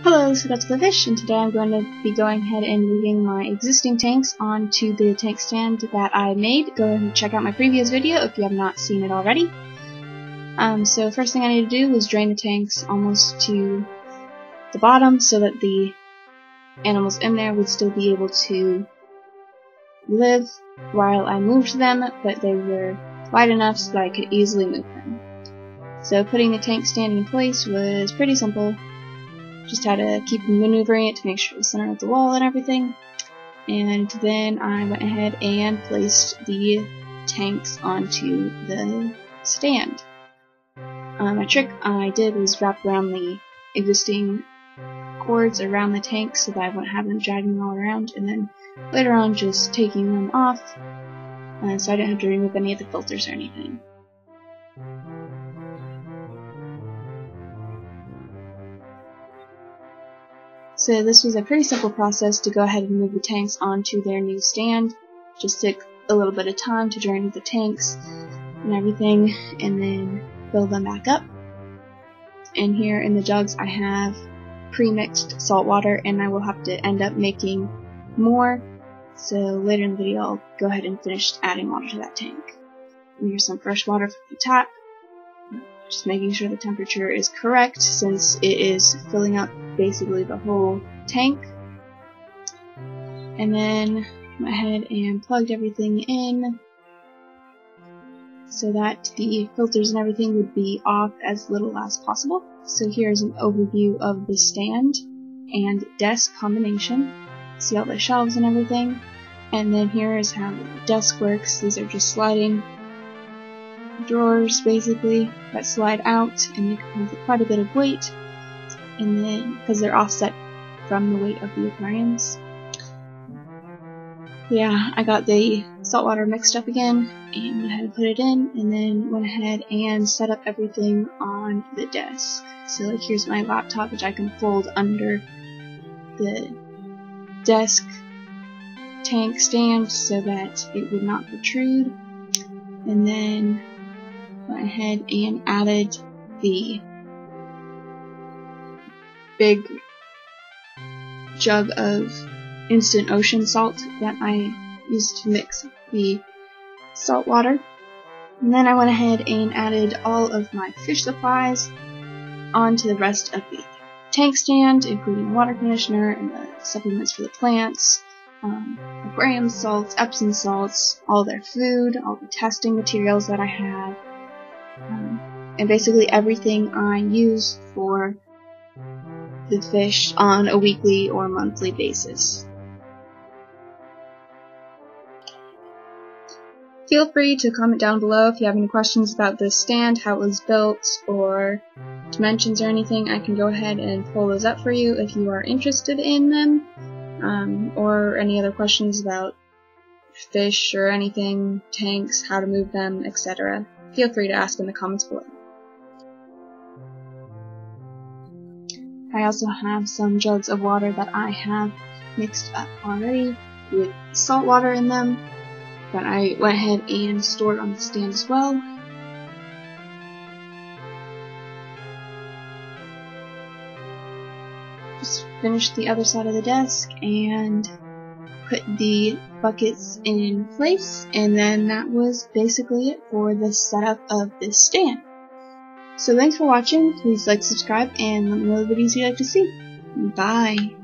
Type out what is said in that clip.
Hello, so that's Fish, and today I'm going to be going ahead and moving my existing tanks onto the tank stand that I made. Go ahead and check out my previous video if you have not seen it already. So first thing I need to do is drain the tanks almost to the bottom so that the animals in there would still be able to live while I moved them, but they were wide enough so that I could easily move them. So putting the tank stand in place was pretty simple. Just had to keep maneuvering it to make sure it was centered at the wall and everything. And then I went ahead and placed the tanks onto the stand. A trick I did was wrap around the existing cords around the tank so that I wouldn't have them dragging all around, and then later on just taking them off so I didn't have to remove any of the filters or anything. So this was a pretty simple process to go ahead and move the tanks onto their new stand. Just took a little bit of time to drain the tanks and everything, and then fill them back up. And here in the jugs I have pre-mixed salt water, and I will have to end up making more. So later in the video I'll go ahead and finish adding water to that tank. And here's some fresh water from the tap. Just making sure the temperature is correct since it is filling up basically the whole tank. And then went ahead and plugged everything in so that the filters and everything would be off as little as possible. So here's an overview of the stand and desk combination. See all the shelves and everything. And then here is how the desk works. These are just sliding drawers basically that slide out, and they come with quite a bit of weight, and then because they're offset from the weight of the aquariums. Yeah, I got the salt water mixed up again and went ahead and put it in, and then went ahead and set up everything on the desk. So like here's my laptop, which I can fold under the desk tank stand so that it would not protrude, and then went ahead and added the big jug of instant ocean salt that I used to mix the salt water. And then I went ahead and added all of my fish supplies onto the rest of the tank stand, including water conditioner and the supplements for the plants, aquarium salts, Epsom salts, all their food, all the testing materials that I have, and basically everything I use for the fish on a weekly or monthly basis. Feel free to comment down below if you have any questions about this stand, how it was built, or dimensions or anything. I can go ahead and pull those up for you if you are interested in them, or any other questions about fish or anything, tanks, how to move them, etc. Feel free to ask in the comments below. I also have some jugs of water that I have mixed up already with salt water in them that I went ahead and stored on the stand as well. Just finished the other side of the desk and put the buckets in place, and then that was basically it for the setup of this stand. So thanks for watching. Please like, subscribe, and let me know the videos you'd like to see. Bye!